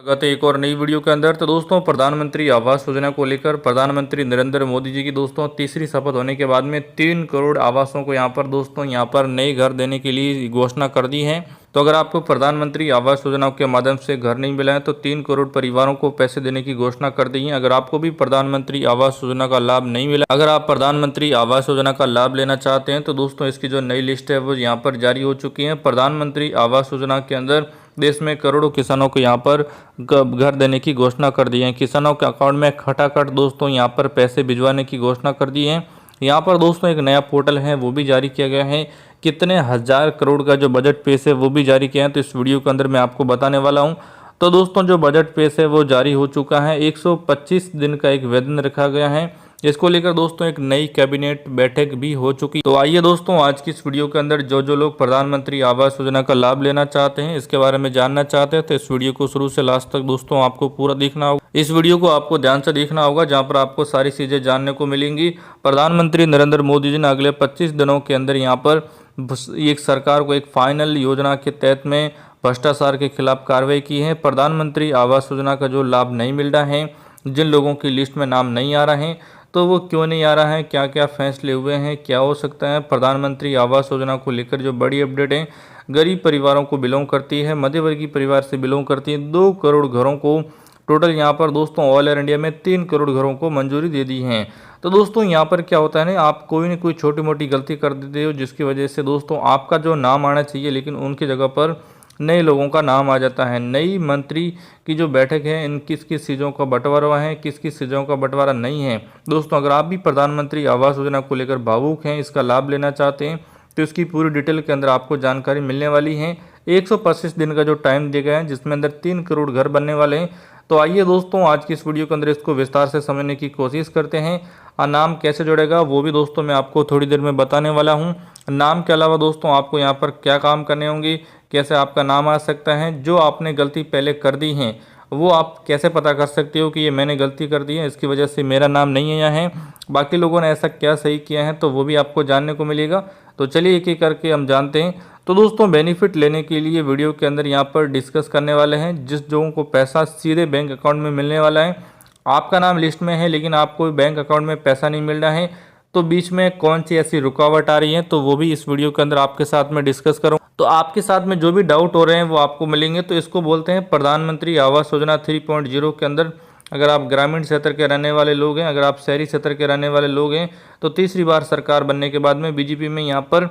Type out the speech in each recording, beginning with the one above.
स्वागत है एक और नई वीडियो के अंदर। तो दोस्तों, प्रधानमंत्री आवास योजना को लेकर प्रधानमंत्री नरेंद्र मोदी जी की दोस्तों तीसरी शपथ होने के बाद में 3 करोड़ आवासों को यहाँ पर नए घर देने के लिए घोषणा कर दी है। तो अगर आपको प्रधानमंत्री आवास योजना के माध्यम से घर नहीं मिला है तो 3 करोड़ परिवारों को पैसे देने की घोषणा कर दी है। अगर आपको भी प्रधानमंत्री आवास योजना का लाभ नहीं मिला, अगर आप प्रधानमंत्री आवास योजना का लाभ लेना चाहते हैं तो दोस्तों इसकी जो नई लिस्ट है वो यहाँ पर जारी हो चुकी है। प्रधानमंत्री आवास योजना के अंदर देश में करोड़ों किसानों को यहाँ पर घर देने की घोषणा कर दी है। किसानों के अकाउंट में खटाखट दोस्तों यहाँ पर पैसे भिजवाने की घोषणा कर दी है। यहाँ पर दोस्तों एक नया पोर्टल है वो भी जारी किया गया है। कितने हजार करोड़ का जो बजट पेश है वो भी जारी किया है, तो इस वीडियो के अंदर मैं आपको बताने वाला हूँ। तो दोस्तों जो बजट पेश है वो जारी हो चुका है। 125 दिन का एक वेतन रखा गया है। इसको लेकर दोस्तों एक नई कैबिनेट बैठक भी हो चुकी। तो आइए दोस्तों आज की इस वीडियो के अंदर जो लोग प्रधानमंत्री आवास योजना का लाभ लेना चाहते हैं, इसके बारे में जानना चाहते हैं, तो इस वीडियो को शुरू से लास्ट तक दोस्तों आपको पूरा देखना होगा। इस वीडियो को आपको ध्यान से देखना होगा, जहां पर आपको सारी चीजें जानने को मिलेंगी। प्रधानमंत्री नरेंद्र मोदी जी ने अगले 25 दिनों के अंदर यहाँ पर एक सरकार को एक फाइनल योजना के तहत में भ्रष्टाचार के खिलाफ कार्रवाई की है। प्रधानमंत्री आवास योजना का जो लाभ नहीं मिल रहा है, जिन लोगों की लिस्ट में नाम नहीं आ रहे हैं, तो वो क्यों नहीं आ रहा है, क्या क्या फैसले हुए हैं, क्या हो सकता है। प्रधानमंत्री आवास योजना को लेकर जो बड़ी अपडेट है, गरीब परिवारों को बिलोंग करती है, मध्यवर्गीय परिवार से बिलोंग करती है। 2 करोड़ घरों को टोटल यहाँ पर दोस्तों ऑल ओवर इंडिया में 3 करोड़ घरों को मंजूरी दे दी है। तो दोस्तों यहाँ पर क्या होता है ना, आप कोई ना कोई छोटी मोटी गलती कर देते हो जिसकी वजह से दोस्तों आपका जो नाम आना चाहिए लेकिन उनकी जगह पर नए लोगों का नाम आ जाता है। नई मंत्री की जो बैठक है, इन किस किस चीज़ों का बंटवारा है, किस किस चीज़ों का बंटवारा नहीं है। दोस्तों अगर आप भी प्रधानमंत्री आवास योजना को लेकर भावुक हैं, इसका लाभ लेना चाहते हैं, तो इसकी पूरी डिटेल के अंदर आपको जानकारी मिलने वाली है। 125 दिन का जो टाइम दिया गया है, जिसमें अंदर 3 करोड़ घर बनने वाले हैं। तो आइए दोस्तों आज की इस वीडियो के अंदर इसको विस्तार से समझने की कोशिश करते हैं। नाम कैसे जुड़ेगा वो भी दोस्तों मैं आपको थोड़ी देर में बताने वाला हूं। नाम के अलावा दोस्तों आपको यहाँ पर क्या काम करने होंगे, कैसे आपका नाम आ सकता है, जो आपने गलती पहले कर दी है वो आप कैसे पता कर सकते हो कि ये मैंने गलती कर दी है, इसकी वजह से मेरा नाम नहीं आया है, बाकी लोगों ने ऐसा क्या सही किया है, तो वो भी आपको जानने को मिलेगा। तो चलिए एक एक करके हम जानते हैं। तो दोस्तों बेनिफिट लेने के लिए वीडियो के अंदर यहाँ पर डिस्कस करने वाले हैं जिस लोगों को पैसा सीधे बैंक अकाउंट में मिलने वाला है। आपका नाम लिस्ट में है लेकिन आपको बैंक अकाउंट में पैसा नहीं मिल रहा है, तो बीच में कौन सी ऐसी रुकावट आ रही है, तो वो भी इस वीडियो के अंदर आपके साथ में डिस्कस करूँ। तो आपके साथ में जो भी डाउट हो रहे हैं वो आपको मिलेंगे। तो इसको बोलते हैं प्रधानमंत्री आवास योजना 3.0 के अंदर। अगर आप ग्रामीण क्षेत्र के रहने वाले लोग हैं, अगर आप शहरी क्षेत्र के रहने वाले लोग हैं, तो तीसरी बार सरकार बनने के बाद में बीजेपी में यहाँ पर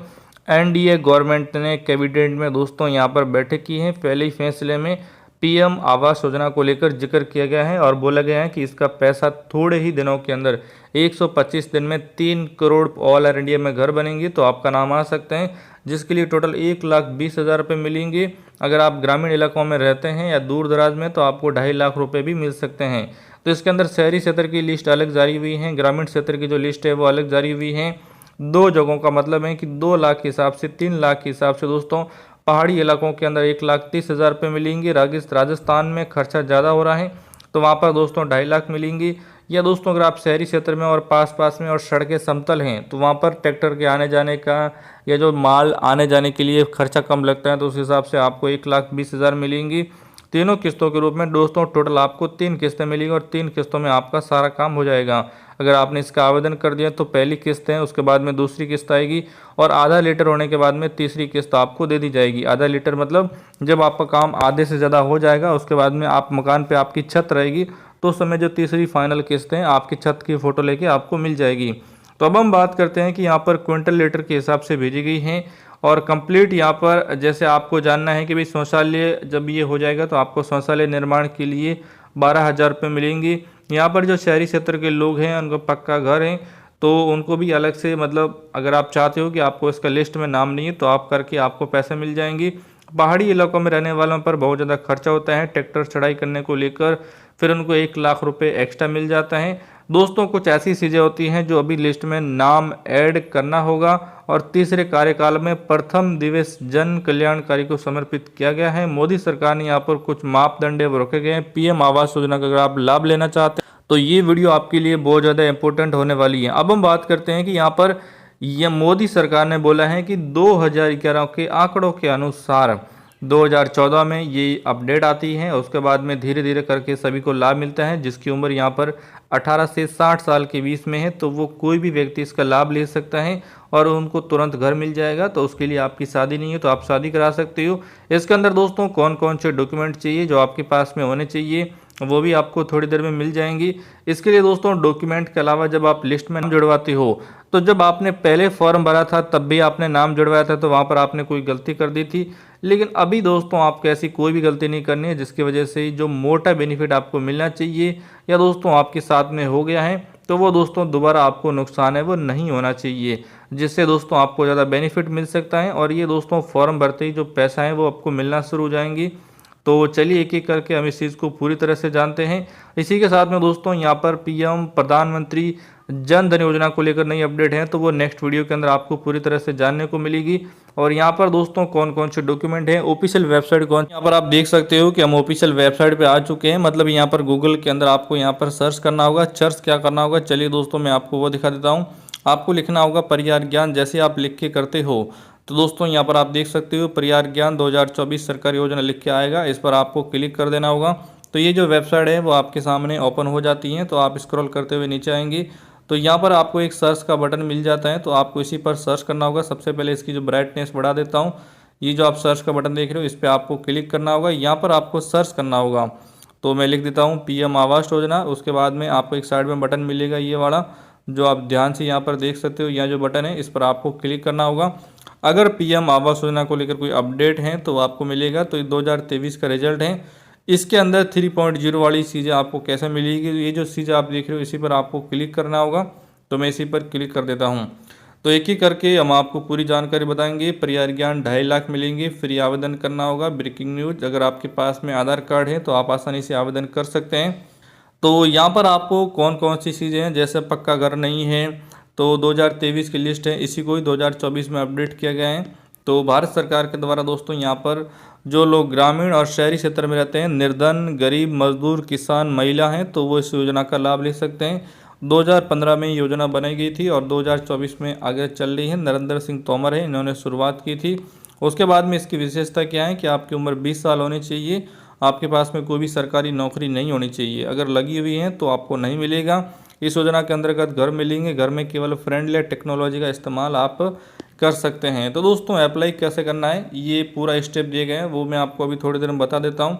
एनडीए गवर्नमेंट ने कैबिनेट में दोस्तों यहाँ पर बैठक की है। पहले ही फैसले में पीएम आवास योजना को लेकर जिक्र किया गया है और बोला गया है कि इसका पैसा थोड़े ही दिनों के अंदर 125 दिन में 3 करोड़ ऑल ओवर इंडिया में घर बनेंगे, तो आपका नाम आ सकते हैं, जिसके लिए टोटल 1,20,000 रुपये मिलेंगे। अगर आप ग्रामीण इलाकों में रहते हैं या दूर दराज में तो आपको 2.5 लाख रुपये भी मिल सकते हैं। तो इसके अंदर शहरी क्षेत्र की लिस्ट अलग जारी हुई है, ग्रामीण क्षेत्र की जो लिस्ट है वो अलग जारी हुई है। 2 जगहों का मतलब है कि 2 लाख के हिसाब से, 3 लाख के हिसाब से दोस्तों पहाड़ी इलाकों के अंदर 1,30,000 रुपये मिलेंगे। राजस्थान में खर्चा ज़्यादा हो रहा है तो वहाँ पर दोस्तों 2.5 लाख मिलेंगी। या दोस्तों अगर आप शहरी क्षेत्र में और पास में और सड़कें समतल हैं तो वहाँ पर ट्रैक्टर के आने जाने का या जो माल आने जाने के लिए खर्चा कम लगता है, तो उस हिसाब से आपको 1,20,000 मिलेंगी। तीनों किस्तों के रूप में दोस्तों टोटल आपको 3 किस्तें मिलेंगी और 3 किस्तों में आपका सारा काम हो जाएगा। अगर आपने इसका आवेदन कर दिया तो पहली किस्त है, उसके बाद में दूसरी किस्त आएगी और आधा लीटर होने के बाद में तीसरी किस्त आपको दे दी जाएगी। आधा लीटर मतलब जब आपका काम आधे से ज़्यादा हो जाएगा, उसके बाद में आप मकान पे आपकी छत रहेगी, तो उस समय जो तीसरी फाइनल किस्त है आपकी छत की फ़ोटो लेके आपको मिल जाएगी। तो अब हम बात करते हैं कि यहाँ पर क्विंटल लीटर के हिसाब से भेजी गई हैं और कंप्लीट यहाँ पर जैसे आपको जानना है कि भाई शौचालय जब ये हो जाएगा तो आपको शौचालय निर्माण के लिए 12,000 रुपये मिलेंगे। यहाँ पर जो शहरी क्षेत्र के लोग हैं उनको पक्का घर है तो उनको भी अलग से, मतलब अगर आप चाहते हो कि आपको इसका लिस्ट में नाम नहीं है तो आप करके आपको पैसे मिल जाएंगे। पहाड़ी इलाकों में रहने वालों पर बहुत ज़्यादा खर्चा होता है ट्रैक्टर चढ़ाई करने को लेकर, फिर उनको 1 लाख रुपये एक्स्ट्रा मिल जाता है। दोस्तों कुछ ऐसी चीज़ें होती हैं जो अभी लिस्ट में नाम ऐड करना होगा और तीसरे कार्यकाल में प्रथम दिवस जन कल्याणकारी को समर्पित किया गया है। मोदी सरकार ने यहाँ पर कुछ मापदंड रखे गए हैं पीएम आवास योजना का। अगर आप लाभ लेना चाहते हैं तो ये वीडियो आपके लिए बहुत ज़्यादा इंपॉर्टेंट होने वाली है। अब हम बात करते हैं कि यहाँ पर यह मोदी सरकार ने बोला है कि 2011 के आंकड़ों के अनुसार 2014 में ये अपडेट आती है और उसके बाद में धीरे धीरे करके सभी को लाभ मिलता है। जिसकी उम्र यहाँ पर 18 से 60 साल के बीच में है तो वो कोई भी व्यक्ति इसका लाभ ले सकता है और उनको तुरंत घर मिल जाएगा। तो उसके लिए आपकी शादी नहीं है तो आप शादी करा सकते हो। इसके अंदर दोस्तों कौन कौन से डॉक्यूमेंट चाहिए जो आपके पास में होने चाहिए वो भी आपको थोड़ी देर में मिल जाएंगी। इसके लिए दोस्तों डॉक्यूमेंट के अलावा जब आप लिस्ट में नाम जुड़वाते हो तो जब आपने पहले फॉर्म भरा था तब भी आपने नाम जुड़वाया था तो वहाँ पर आपने कोई गलती कर दी थी। लेकिन अभी दोस्तों आपको ऐसी कोई भी गलती नहीं करनी है जिसकी वजह से जो मोटा बेनिफिट आपको मिलना चाहिए या दोस्तों आपके साथ में हो गया है तो वो दोस्तों दोबारा आपको नुकसान है वो नहीं होना चाहिए, जिससे दोस्तों आपको ज़्यादा बेनिफिट मिल सकता है। और ये दोस्तों फॉर्म भरते ही जो पैसा है वो आपको मिलना शुरू हो जाएंगी। तो चलिए एक एक करके हम इस चीज़ को पूरी तरह से जानते हैं। इसी के साथ में दोस्तों यहाँ पर पीएम प्रधानमंत्री जन धन योजना को लेकर नई अपडेट है तो वो नेक्स्ट वीडियो के अंदर आपको पूरी तरह से जानने को मिलेगी। और यहाँ पर दोस्तों कौन कौन से डॉक्यूमेंट हैं, ऑफिशियल वेबसाइट कौन, यहाँ पर आप देख सकते हो कि हम ऑफिशियल वेबसाइट पे आ चुके हैं। मतलब यहाँ पर गूगल के अंदर आपको यहाँ पर सर्च करना होगा। सर्च क्या करना होगा, चलिए दोस्तों मैं आपको वो दिखा देता हूँ। आपको लिखना होगा परिहार ज्ञान। जैसे आप लिख के करते हो तो दोस्तों यहाँ पर आप देख सकते हो परिहार ज्ञान 2024 सरकारी योजना लिख के आएगा, इस पर आपको क्लिक कर देना होगा। तो ये जो वेबसाइट है वो आपके सामने ओपन हो जाती है। तो आप स्क्रॉल करते हुए नीचे आएंगे तो यहाँ पर आपको एक सर्च का बटन मिल जाता है तो आपको इसी पर सर्च करना होगा। सबसे पहले इसकी जो ब्राइटनेस बढ़ा देता हूँ, ये जो आप सर्च का बटन देख रहे हो इस पर आपको क्लिक करना होगा। यहाँ पर आपको सर्च करना होगा तो मैं लिख देता हूँ पीएम आवास योजना। उसके बाद में आपको एक साइड में बटन मिलेगा ये वाला जो आप ध्यान से यहाँ पर देख सकते हो, यह जो बटन है इस पर आपको क्लिक करना होगा। अगर पीएम आवास योजना को लेकर कोई अपडेट है तो आपको मिलेगा। तो 2023 का रिजल्ट है, इसके अंदर 3.0 वाली चीज़ें आपको कैसे मिलेगी, ये जो चीज़ें आप देख रहे हो इसी पर आपको क्लिक करना होगा। तो मैं इसी पर क्लिक कर देता हूँ। तो एक ही करके हम आपको पूरी जानकारी बताएंगे। परिहार ज्ञान 2.5 लाख मिलेंगे, फ्री आवेदन करना होगा। ब्रेकिंग न्यूज, अगर आपके पास में आधार कार्ड है तो आप आसानी से आवेदन कर सकते हैं। तो यहाँ पर आपको कौन कौन सी चीज़ें हैं, जैसे पक्का घर नहीं है तो 2023 की लिस्ट है, इसी को ही 2024 में अपडेट किया गया है। तो भारत सरकार के द्वारा दोस्तों यहाँ पर जो लोग ग्रामीण और शहरी क्षेत्र में रहते हैं, निर्धन, गरीब, मजदूर, किसान, महिला हैं तो वो इस योजना का लाभ ले सकते हैं। 2015 में योजना बनाई गई थी और 2024 में आगे चल रही है। नरेंद्र सिंह तोमर है, इन्होंने शुरुआत की थी। उसके बाद में इसकी विशेषता क्या है कि आपकी उम्र 20 साल होनी चाहिए, आपके पास में कोई भी सरकारी नौकरी नहीं होनी चाहिए। अगर लगी हुई है तो आपको नहीं मिलेगा। इस योजना के अंतर्गत घर मिलेंगे, घर में केवल फ्रेंडली टेक्नोलॉजी का इस्तेमाल आप कर सकते हैं। तो दोस्तों अप्लाई कैसे करना है ये पूरा स्टेप दिए गए हैं, वो मैं आपको अभी थोड़ी देर में बता देता हूँ।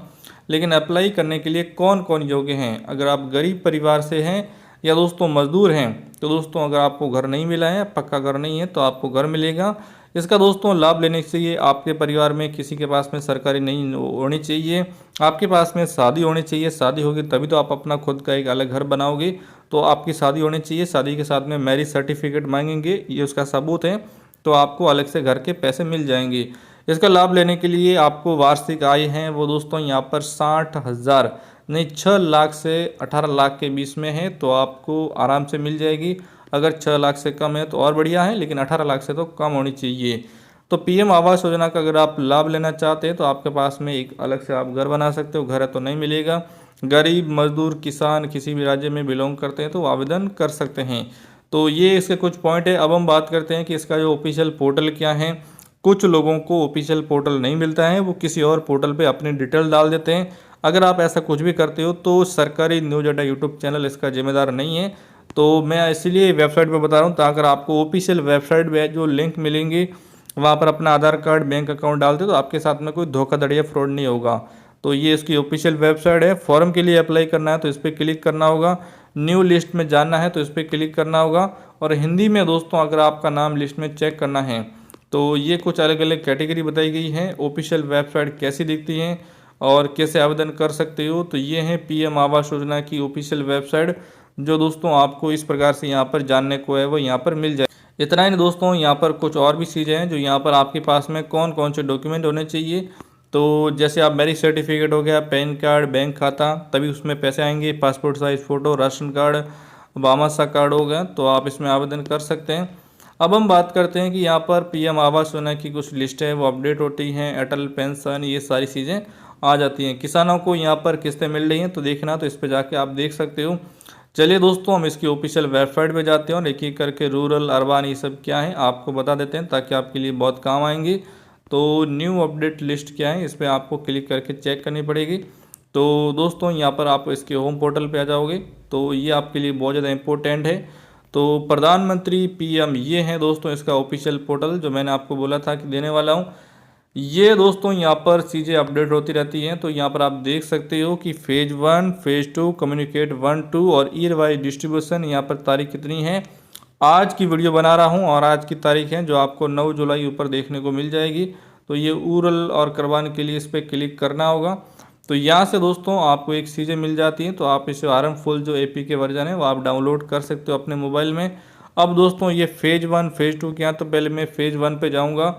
लेकिन अप्लाई करने के लिए कौन कौन योग्य हैं, अगर आप गरीब परिवार से हैं या दोस्तों मजदूर हैं तो दोस्तों अगर आपको घर नहीं मिला है, पक्का घर नहीं है तो आपको घर मिलेगा। इसका दोस्तों लाभ लेने के लिए आपके परिवार में किसी के पास में सरकारी नहीं होनी चाहिए, आपके पास में शादी होनी चाहिए। शादी होगी तभी तो आप अपना खुद का एक अलग घर बनाओगे। तो आपकी शादी होनी चाहिए, शादी के साथ में मैरिज सर्टिफिकेट मांगेंगे, ये उसका सबूत है। तो आपको अलग से घर के पैसे मिल जाएंगे। इसका लाभ लेने के लिए आपको वार्षिक आय है वो दोस्तों यहाँ पर 60,000 नहीं 6 लाख से 18 लाख के बीच में है तो आपको आराम से मिल जाएगी। अगर 6 लाख से कम है तो और बढ़िया है, लेकिन 18 लाख से तो कम होनी चाहिए। तो पीएम आवास योजना का अगर आप लाभ लेना चाहते हैं तो आपके पास में एक अलग से आप घर बना सकते हो, घर है तो नहीं मिलेगा। गरीब, मजदूर, किसान किसी भी राज्य में बिलोंग करते हैं तो आवेदन कर सकते हैं। तो ये इसके कुछ पॉइंट है। अब हम बात करते हैं कि इसका जो ऑफिशियल पोर्टल क्या है। कुछ लोगों को ऑफिशियल पोर्टल नहीं मिलता है, वो किसी और पोर्टल पे अपनी डिटेल डाल देते हैं। अगर आप ऐसा कुछ भी करते हो तो सरकारी न्यूज अड्डा यूट्यूब चैनल इसका जिम्मेदार नहीं है। तो मैं इसीलिए वेबसाइट पे बता रहा हूँ ताकि आपको ऑफिशियल वेबसाइट पे जो लिंक मिलेंगे वहाँ पर अपना आधार कार्ड, बैंक अकाउंट डालते तो आपके साथ में कोई धोखाधड़ी या फ्रॉड नहीं होगा। तो ये इसकी ऑफिशियल वेबसाइट है। फॉर्म के लिए अप्लाई करना है तो इस पर क्लिक करना होगा। न्यू लिस्ट में जानना है तो इस पर क्लिक करना होगा। और हिंदी में दोस्तों अगर आपका नाम लिस्ट में चेक करना है तो ये कुछ अलग अलग कैटेगरी बताई गई है। ऑफिशियल वेबसाइट कैसी दिखती है और कैसे आवेदन कर सकते हो, तो ये है पीएम आवास योजना की ऑफिशियल वेबसाइट, जो दोस्तों आपको इस प्रकार से यहाँ पर जानने को है वो यहाँ पर मिल जाए। इतना ही नहीं दोस्तों, यहाँ पर कुछ और भी चीज़ें हैं जो यहाँ पर आपके पास में कौन कौन से डॉक्यूमेंट होने चाहिए। तो जैसे आप मैरिज सर्टिफिकेट हो गया, पैन कार्ड, बैंक खाता, तभी उसमें पैसे आएंगे। Passport size photo, ration card, वामासा कार्ड हो गया तो आप इसमें आवेदन कर सकते हैं। अब हम बात करते हैं कि यहाँ पर पीएम आवास योजना की कुछ लिस्ट है वो अपडेट होती हैं। अटल पेंशन, ये सारी चीज़ें आ जाती हैं। किसानों को यहाँ पर किस्तें मिल रही हैं तो देखना, तो इस पर जाके आप देख सकते हो। चलिए दोस्तों हम इसकी ऑफिशियल वेबसाइट पे जाते हैं और एक एक करके रूरल, अर्बन ये सब क्या है आपको बता देते हैं ताकि आपके लिए बहुत काम आएंगे। तो न्यू अपडेट लिस्ट क्या है, इस पर आपको क्लिक करके चेक करनी पड़ेगी। तो दोस्तों यहाँ पर आप इसके होम पोर्टल पे आ जाओगे, तो ये आपके लिए बहुत ज़्यादा इम्पोर्टेंट है। तो प्रधानमंत्री पीएम ये है दोस्तों इसका ऑफिशियल पोर्टल, जो मैंने आपको बोला था कि देने वाला हूँ। ये दोस्तों यहाँ पर चीज़ें अपडेट होती रहती हैं। तो यहाँ पर आप देख सकते हो कि फेज़ 1, फेज़ 2, कम्युनिकेट 1-2 और ईयर वाइज डिस्ट्रीब्यूशन, यहाँ पर तारीख कितनी है। आज की वीडियो बना रहा हूँ और आज की तारीख है जो आपको 9 जुलाई ऊपर देखने को मिल जाएगी। तो ये ऊरल और करवाने के लिए इस पर क्लिक करना होगा। तो यहाँ से दोस्तों आपको एक चीज़ें मिल जाती हैं, तो आप इसे आरएम फुल जो एपी के वर्जन है वो आप डाउनलोड कर सकते हो अपने मोबाइल में। अब दोस्तों ये फेज़ 1 फेज़ 2 क्या, तो पहले मैं फेज़ 1 पे जाऊँगा।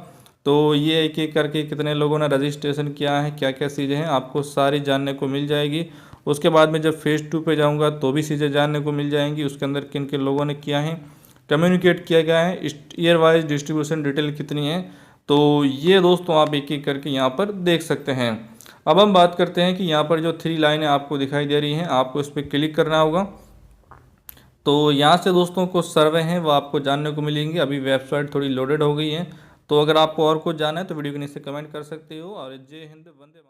तो ये एक एक करके कितने लोगों ने रजिस्ट्रेशन किया है, क्या क्या चीज़ें हैं, आपको सारी जानने को मिल जाएगी। उसके बाद में जब फेज़ 2 पे जाऊँगा तो भी चीज़ें जानने को मिल जाएंगी, उसके अंदर किन किन लोगों ने किया है, कम्युनिकेट किया गया है, ईयर वाइज डिस्ट्रीब्यूशन डिटेल कितनी है। तो ये दोस्तों आप एक एक करके यहाँ पर देख सकते हैं। अब हम बात करते हैं कि यहाँ पर जो 3 लाइनें आपको दिखाई दे रही हैं, आपको इस पर क्लिक करना होगा। तो यहाँ से दोस्तों कुछ सर्वे हैं वो आपको जानने को मिलेंगे। अभी वेबसाइट थोड़ी लोडेड हो गई है। तो अगर आपको और कुछ जानना है तो वीडियो के नीचे कमेंट कर सकते हो। और जय हिंद, वंदे मातरम।